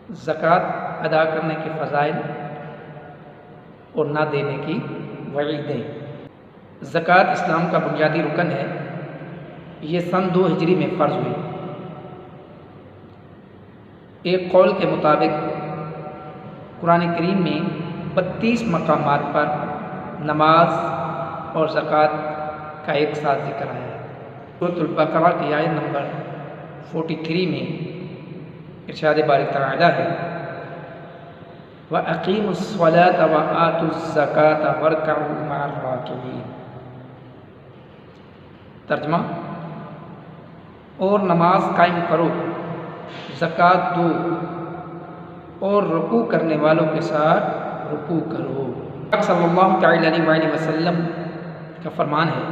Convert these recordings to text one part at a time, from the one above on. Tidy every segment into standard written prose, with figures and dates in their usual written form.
زکوٰۃ ادا کرنے کے فضائل اور نہ دینے کی وعیدیں۔ زکوٰۃ اسلام کا بنیادی رکن ہے۔ یہ سن 2 ہجری میں فرض ہوئی۔ ایک قول کے مطابق قرآن کریم میں 32 مقامات پر نماز اور زکوٰۃ کا ایک ساتھ ذکر آیا ہے۔ سورۃ البقرہ کی آیت نمبر 43 میں ارشاد باری تعالیٰ ہے وَأَقِیمُوا الصَّلَاةَ وَآتُوا الزَّکَاةَ وَارْکَعُوا مَعَ الرَّاکعِینَ۔ ترجمہ: اور نماز قائم کرو، زکوٰۃ دو اور رکوع کرنے والوں کے ساتھ رکوع کرو۔ صلی اللہ تعالی علیہ وآلہ وسلم کا فرمان ہے،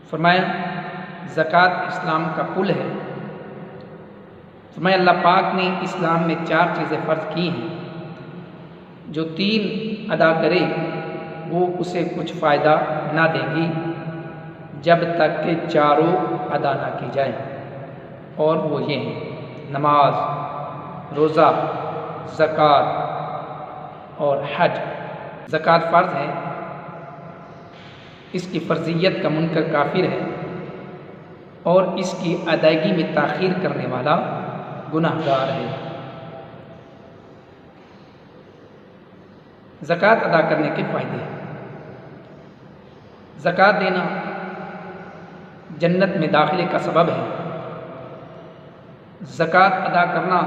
فرمایا زکوٰۃ اسلام کا پل ہے۔ فرمایا اللہ پاک نے اسلام میں 4 چیزیں فرض کی ہیں، جو 3 ادا کرے وہ اسے کچھ فائدہ نہ دے گی جب تک کہ چاروں ادا نہ کی جائیں، اور وہ یہ ہیں نماز، روزہ، زکوٰۃ اور حج۔ زکوٰۃ فرض ہے، اس کی فرضیت کا منکر کافر ہے، اور اس کی ادائیگی میں تاخیر کرنے والا گناہ گار ہے۔ زکوٰۃ ادا کرنے کے فائدے۔ زکوٰۃ دینا جنت میں داخلے کا سبب ہے۔ زکوٰۃ ادا کرنا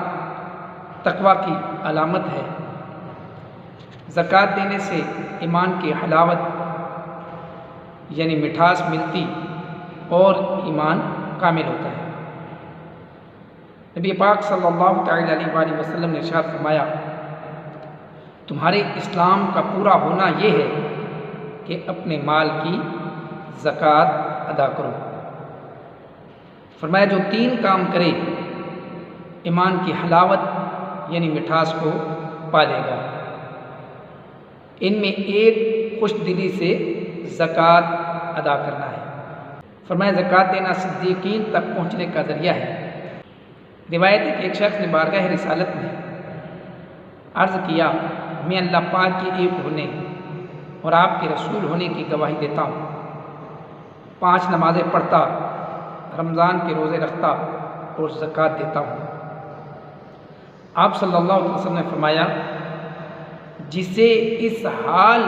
تقویٰ کی علامت ہے۔ زکوٰۃ دینے سے ایمان کی حلاوت یعنی مٹھاس ملتی اور ایمان کامل ہوتا ہے۔ نبی پاک صلی اللہ تعالی علیہ وآلہ وسلم نے ارشاد فرمایا تمہارے اسلام کا پورا ہونا یہ ہے کہ اپنے مال کی زکوٰۃ ادا کرو۔ فرمایا جو 3 کام کرے ایمان کی حلاوت یعنی مٹھاس کو پالے گا۔ ان میں ایک خوش دلی سے زکوٰۃ ادا کرنا ہے۔ فرمایا زکوٰۃ دینا صدیقین تک پہنچنے کا ذریعہ ہے۔ روایت ہے کہ ایک شخص نے بارگاہ رسالت میں عرض کیا میں اللہ پاک کے ایک ہونے اور آپ کے رسول ہونے کی گواہی دیتا ہوں، 5 نمازیں پڑھتا، رمضان کے روزے رکھتا اور زکوٰۃ دیتا ہوں۔ آپ صلی اللہ علیہ وسلم نے فرمایا جسے اس حال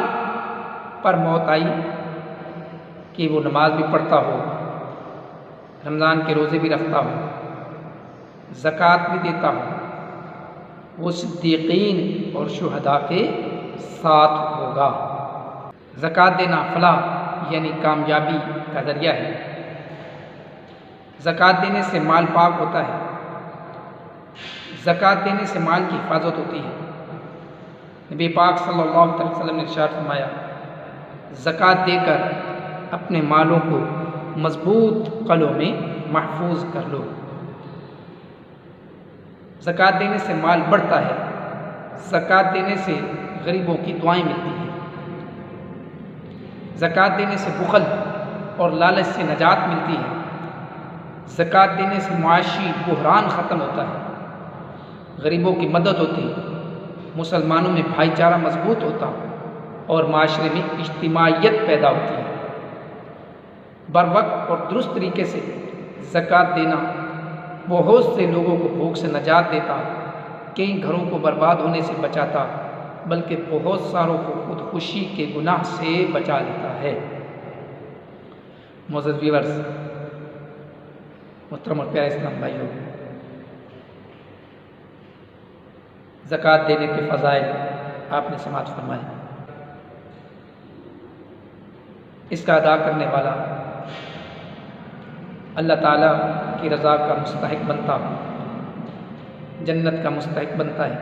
پر موت آئی کہ وہ نماز بھی پڑھتا ہو، رمضان کے روزے بھی رکھتا ہو، زکوٰۃ بھی دیتا ہو، وہ صدیقین اور شہداء کے ساتھ ہوگا۔ زکوٰۃ دینا فلاح یعنی کامیابی کا ذریعہ ہے۔ زکوٰۃ دینے سے مال پاک ہوتا ہے۔ زکوٰۃ دینے سے مال کی حفاظت ہوتی ہے۔ نبی پاک صلی اللہ علیہ وسلم نے ارشاد فرمایا زکوٰۃ دے کر اپنے مالوں کو مضبوط قلعوں میں محفوظ کر لو۔ زکوٰۃ دینے سے مال بڑھتا ہے۔ زکوٰۃ دینے سے غریبوں کی دعائیں ملتی ہیں۔ زکوٰۃ دینے سے بخل اور لالچ سے نجات ملتی ہے۔ زکوٰۃ دینے سے معاشی بحران ختم ہوتا ہے، غریبوں کی مدد ہوتی، مسلمانوں میں بھائی چارہ مضبوط ہوتا اور معاشرے میں اجتماعیت پیدا ہوتی ہے۔ بر وقت اور درست طریقے سے زکوٰۃ دینا بہت سے لوگوں کو بھوک سے نجات دیتا، کئی گھروں کو برباد ہونے سے بچاتا، بلکہ بہت ساروں کو خودکشی کے گناہ سے بچا لیتا ہے۔ معزز ویورز، محترم اور پیارے اسلام بھائیوں، زکوٰۃ دینے کے فضائل آپ نے سماعت فرمائے۔ اس کا ادا کرنے والا اللہ تعالیٰ کی رضا کا مستحق بنتا، جنت کا مستحق بنتا ہے،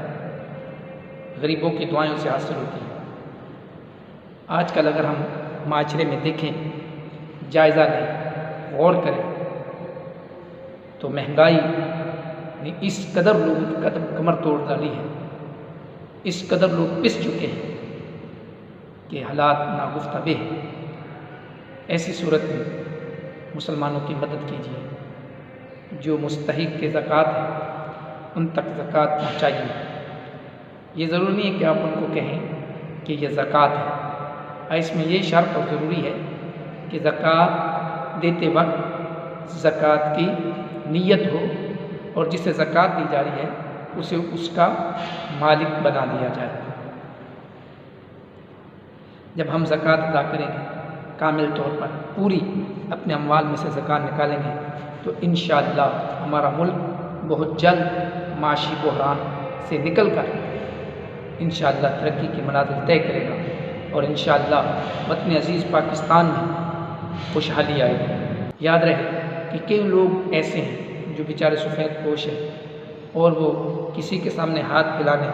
غریبوں کی دعائیں اسے حاصل ہوتی ہیں۔ آج کل اگر ہم معاشرے میں دیکھیں، جائزہ لیں، غور کریں تو مہنگائی نے اس قدر لوگوں کی کمر توڑ ڈالی ہے، اس قدر لوگ پس چکے ہیں کہ حالات ناگفتہ ہیں۔ ایسی صورت میں مسلمانوں کی مدد کیجیے، جو مستحق کے زکوٰۃ ہے ان تک زکوٰۃ پہنچائیے۔ یہ ضروری نہیں ہے کہ آپ ان کو کہیں کہ یہ زکوٰۃ ہے، اس میں یہ شرط اور ضروری ہے کہ زکوٰۃ دیتے وقت زکوٰۃ کی نیت ہو، اور جسے زکوٰۃ دی جا رہی ہے اسے اس کا مالک بنا دیا جائے۔ جب ہم زکوٰۃ ادا کریں گے کامل طور پر پوری اپنے اموال میں سے زکوٰۃ نکالیں گے تو انشاءاللہ ہمارا ملک بہت جلد معاشی بحران سے نکل کر انشاءاللہ ترقی کی منازل طے کرے گا، اور انشاءاللہ وطن عزیز پاکستان میں خوشحالی آئے گی۔ یاد رہے کہ کئی لوگ ایسے ہیں جو بیچارے سفید پوش ہیں اور وہ کسی کے سامنے ہاتھ پھیلانے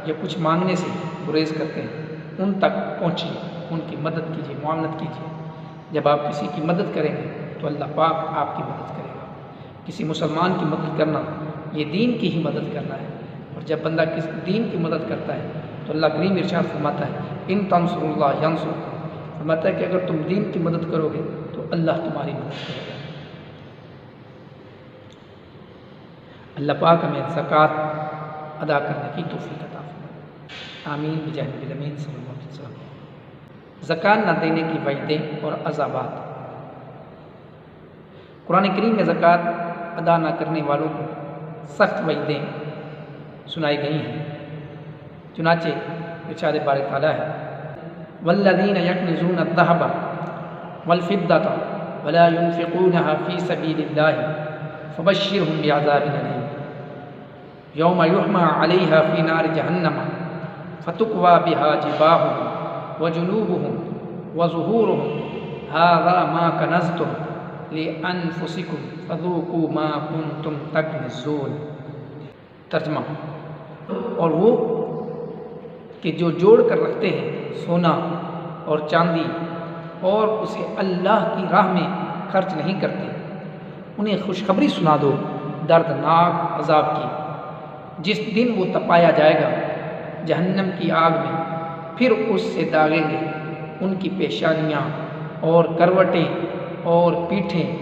یا کچھ مانگنے سے گریز کرتے ہیں، ان تک پہنچیے، ان کی مدد کیجیے، معاونت کیجیے۔ جب آپ کسی کی مدد کریں گے تو اللہ پاک آپ کی مدد کرے گا۔ کسی مسلمان کی مدد کرنا یہ دین کی ہی مدد کرنا ہے، اور جب بندہ کسی دین کی مدد کرتا ہے تو اللہ کریم ارشاد فرماتا ہے ان تنصروا اللہ ینصرکم، فرماتا ہے کہ اگر تم دین کی مدد کرو گے تو اللہ تمہاری مدد کرے گا۔ اللہ پاک ہمیں زکوٰۃ ادا کرنے کی توفیق عطا فرمائے، آمین بجاہ نبی الامین صلی اللہ علیہ وسلم۔ زکوٰۃ نہ دینے کی وعیدیں اور عذابات۔ قرآن کریم میں زکوٰۃ ادا نہ کرنے والوں کو سخت وعیدیں سنائی گئی ہیں، چنانچہ ارشاد باری تعالیٰ ہے والذین یکنزون الذہب والفضة ولا ينفقونها في سبیل اللہ فبشرهم بعذاب علیم یوم یحمى علیہا فی نار جہنم فتکوی بها جباہهم وجنوبهم وظہورهم ھذا ما کنزتم لأنفسکم فذوقوا ما کنتم تکنزون۔ ترجمہ، اور وہ کہ جو جوڑ کر رکھتے ہیں سونا اور چاندی اور اسے اللہ کی راہ میں خرچ نہیں کرتے، انہیں خوشخبری سنا دو دردناک عذاب کی، جس دن وہ تپایا جائے گا جہنم کی آگ میں، پھر اس سے داغیں گے ان کی پیشانیاں اور کروٹیں اور پیٹھیں۔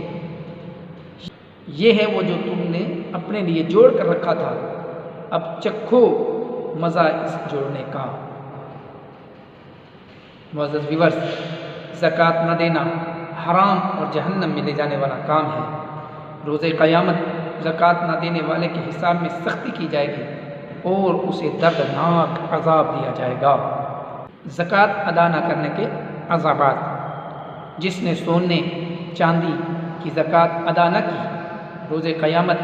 یہ ہے وہ جو تم نے اپنے لیے جوڑ کر رکھا تھا، اب چکھو مزہ اس جوڑنے کا۔ معزز ویورز، زکوٰۃ نہ دینا حرام اور جہنم میں لے جانے والا کام ہے۔ روز قیامت زکوٰۃ نہ دینے والے کے حساب میں سختی کی جائے گی اور اسے دردناک عذاب دیا جائے گا۔ زکوٰۃ ادا نہ کرنے کے عذابات۔ جس نے سونے چاندی کی زکوٰۃ ادا نہ کی، روز قیامت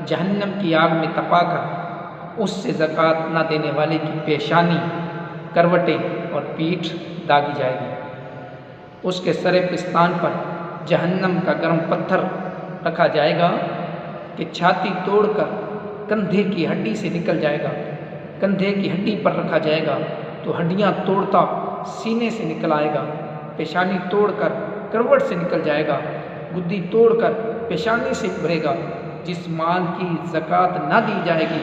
جہنم کی آگ میں تپا کر اس سے زکوٰۃ نہ دینے والے کی پیشانی، کروٹیں اور پیٹھ داغی جائے گی۔ اس کے سر پستان پر جہنم کا گرم پتھر رکھا جائے گا کہ چھاتی توڑ کر کندھے کی ہڈی سے نکل جائے گا، کندھے کی ہڈی پر رکھا جائے گا تو ہڈیاں توڑتا سینے سے نکل آئے گا، پیشانی توڑ کر کروٹ سے نکل جائے گا، گدی توڑ کر پیشانی سے بھرے گا۔ جس مال کی زکوٰۃ نہ دی جائے گی،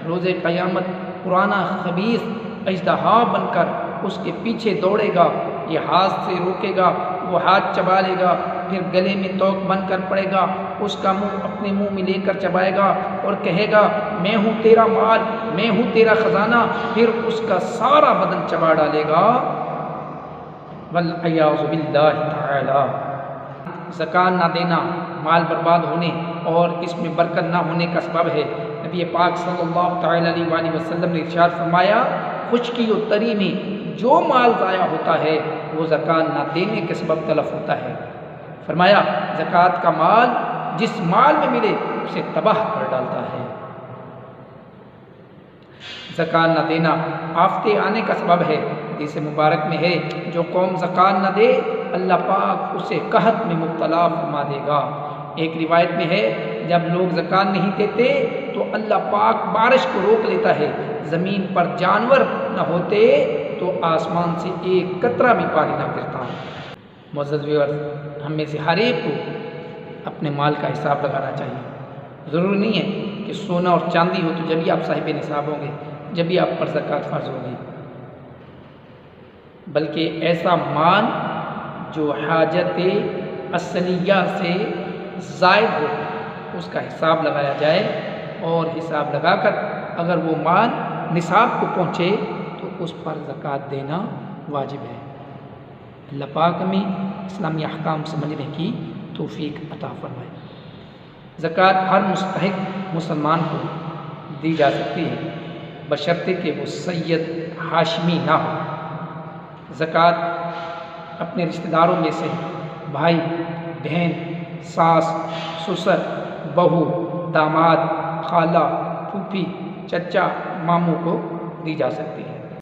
روز قیامت پرانا خبیث اژدہا بن کر اس کے پیچھے دوڑے گا، یہ ہاتھ سے روکے گا، وہ ہاتھ چبا لے گا، پھر گلے میں توق بن کر پڑے گا، اس کا منہ اپنے منہ میں لے کر چبائے گا اور کہے گا میں ہوں تیرا مال، میں ہوں تیرا خزانہ، پھر اس کا سارا بدن چبا ڈالے گا۔ والعیاذ باللہ تعالی۔ زکوٰۃ نہ دینا مال برباد ہونے اور اس میں برکت نہ ہونے کا سبب ہے۔ نبی پاک صلی اللہ تعالی علیہ وآلہ وسلم نے ارشاد فرمایا خشکی و تری میں جو مال ضائع ہوتا ہے وہ زکوٰۃ نہ دینے کے سبب تلف ہوتا ہے۔ فرمایا زکوٰۃ کا مال جس مال میں ملے اسے تباہ کر ڈالتا ہے۔ زکوٰۃ نہ دینا آفتے آنے کا سبب ہے۔ حدیث مبارک میں ہے جو قوم زکوٰۃ نہ دے اللہ پاک اسے قحط میں مبتلا فرما دے گا۔ ایک روایت میں ہے جب لوگ زکوٰۃ نہیں دیتے تو اللہ پاک بارش کو روک لیتا ہے، زمین پر جانور نہ ہوتے تو آسمان سے ایک قطرہ بھی پانی نہ گرتا۔ معزز ویورز، ہم میں سے ہر ایک کو اپنے مال کا حساب لگانا چاہیے۔ ضروری نہیں ہے کہ سونا اور چاندی ہو تو جبھی آپ صاحب نصاب ہوں گے، جبھی آپ پر زکوٰۃ فرض ہوگی، بلکہ ایسا مال جو حاجت اصلیہ سے زائد ہو اس کا حساب لگایا جائے اور حساب لگا کر اگر وہ مال نصاب کو پہنچے تو اس پر زکوٰۃ دینا واجب ہے۔ اللہ پاک میں اسلامی احکام سمجھنے کی توفیق عطا فرمائے۔ زکوٰۃ ہر مستحق مسلمان کو دی جا سکتی ہے بشرطے کہ وہ سید ہاشمی نہ ہو۔ زکوٰۃ اپنے رشتہ داروں میں سے بھائی، بہن، ساس، سسر، بہو، داماد، خالہ، پھوپھی، چچا، ماموں کو دی جا سکتی ہے۔